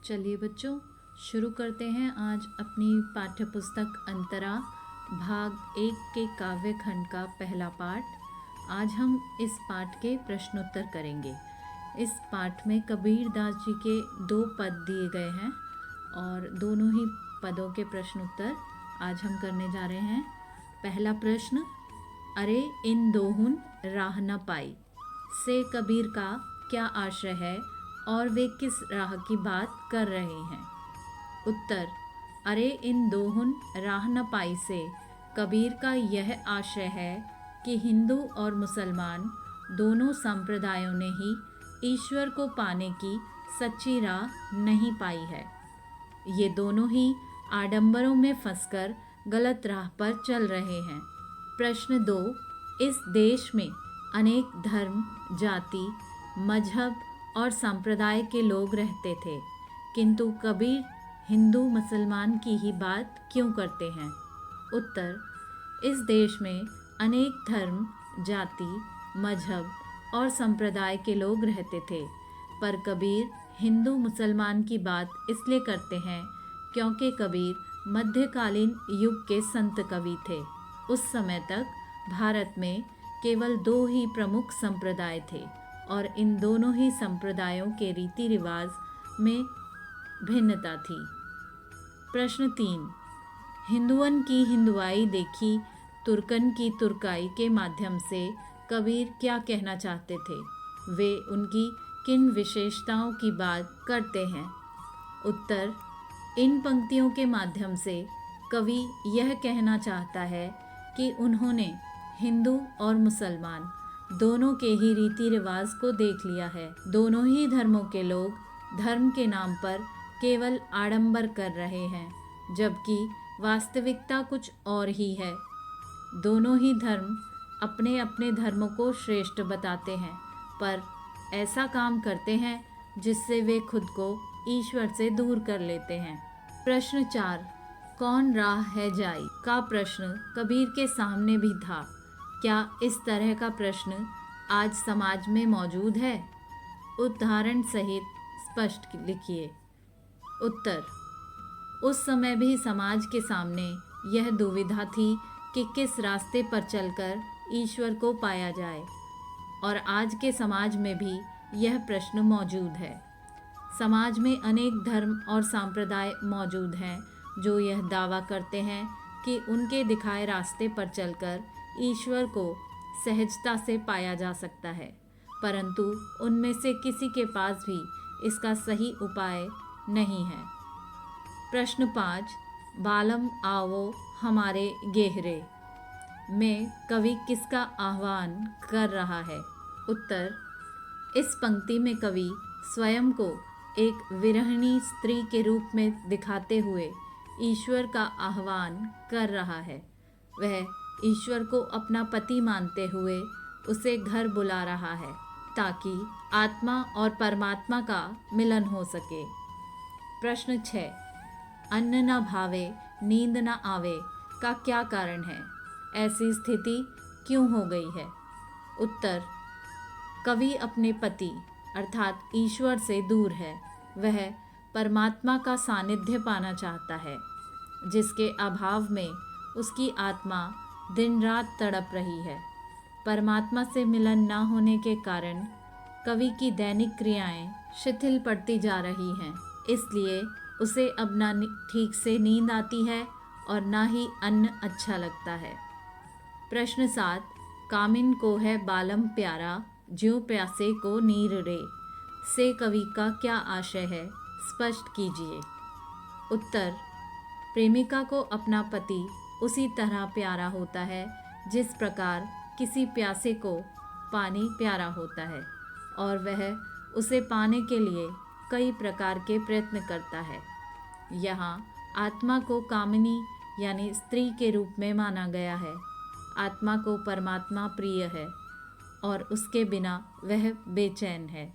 चलिए बच्चों, शुरू करते हैं आज अपनी पाठ्य पुस्तक अंतरा भाग 1 के काव्य खंड का पहला पाठ। आज हम इस पाठ के प्रश्नोत्तर करेंगे। इस पाठ में कबीर दास जी के 2 पद दिए गए हैं और दोनों ही पदों के प्रश्नोत्तर आज हम करने जा रहे हैं। पहला प्रश्न, अरे इन दोहुन राह न पाई से कबीर का क्या आशय है और वे किस राह की बात कर रहे हैं। उत्तर, अरे इन दोहुन राह न पाई से कबीर का यह आशय है कि हिंदू और मुसलमान दोनों संप्रदायों ने ही ईश्वर को पाने की सच्ची राह नहीं पाई है। ये दोनों ही आडंबरों में फंसकर गलत राह पर चल रहे हैं। प्रश्न 2, इस देश में अनेक धर्म, जाति, मजहब और संप्रदाय के लोग रहते थे, किंतु कबीर हिंदू मुसलमान की ही बात क्यों करते हैं। उत्तर, इस देश में अनेक धर्म, जाति, मजहब और संप्रदाय के लोग रहते थे, पर कबीर हिंदू मुसलमान की बात इसलिए करते हैं क्योंकि कबीर मध्यकालीन युग के संत कवि थे। उस समय तक भारत में केवल 2 ही प्रमुख संप्रदाय थे और इन दोनों ही संप्रदायों के रीति रिवाज में भिन्नता थी। प्रश्न 3, हिंदुअन की हिंदुआई देखी तुर्कन की तुर्काई के माध्यम से कबीर क्या कहना चाहते थे। वे उनकी किन विशेषताओं की बात करते हैं। उत्तर, इन पंक्तियों के माध्यम से कवि यह कहना चाहता है कि उन्होंने हिंदू और मुसलमान दोनों के ही रीति रिवाज को देख लिया है। दोनों ही धर्मों के लोग धर्म के नाम पर केवल आडंबर कर रहे हैं, जबकि वास्तविकता कुछ और ही है। दोनों ही धर्म अपने अपने धर्मों को श्रेष्ठ बताते हैं, पर ऐसा काम करते हैं जिससे वे खुद को ईश्वर से दूर कर लेते हैं। प्रश्न 4, कौन राह है जाई का प्रश्न कबीर के सामने भी था। क्या इस तरह का प्रश्न आज समाज में मौजूद है। उदाहरण सहित स्पष्ट लिखिए। उत्तर, उस समय भी समाज के सामने यह दुविधा थी कि किस रास्ते पर चलकर ईश्वर को पाया जाए, और आज के समाज में भी यह प्रश्न मौजूद है। समाज में अनेक धर्म और संप्रदाय मौजूद हैं जो यह दावा करते हैं कि उनके दिखाए रास्ते पर चलकर ईश्वर को सहजता से पाया जा सकता है, परंतु उनमें से किसी के पास भी इसका सही उपाय नहीं है। प्रश्न 5, बालम आवो हमारे गेहरे में कवि किसका आह्वान कर रहा है। उत्तर, इस पंक्ति में कवि स्वयं को एक विरहिणी स्त्री के रूप में दिखाते हुए ईश्वर का आह्वान कर रहा है। वह ईश्वर को अपना पति मानते हुए उसे घर बुला रहा है ताकि आत्मा और परमात्मा का मिलन हो सके। प्रश्न 6, अन्न न भावे नींद न आवे का क्या कारण है। ऐसी स्थिति क्यों हो गई है। उत्तर, कवि अपने पति अर्थात ईश्वर से दूर है। वह परमात्मा का सानिध्य पाना चाहता है, जिसके अभाव में उसकी आत्मा दिन रात तड़प रही है। परमात्मा से मिलन न होने के कारण कवि की दैनिक क्रियाएं शिथिल पड़ती जा रही हैं, इसलिए उसे अब ना ठीक से नींद आती है और ना ही अन्न अच्छा लगता है। प्रश्न 7, कामिन को है बालम प्यारा ज्यों प्यासे को नीर रे से कवि का क्या आशय है, स्पष्ट कीजिए। उत्तर, प्रेमिका को अपना पति उसी तरह प्यारा होता है जिस प्रकार किसी प्यासे को पानी प्यारा होता है, और वह उसे पाने के लिए कई प्रकार के प्रयत्न करता है। यहाँ आत्मा को कामिनी यानी स्त्री के रूप में माना गया है। आत्मा को परमात्मा प्रिय है और उसके बिना वह बेचैन है।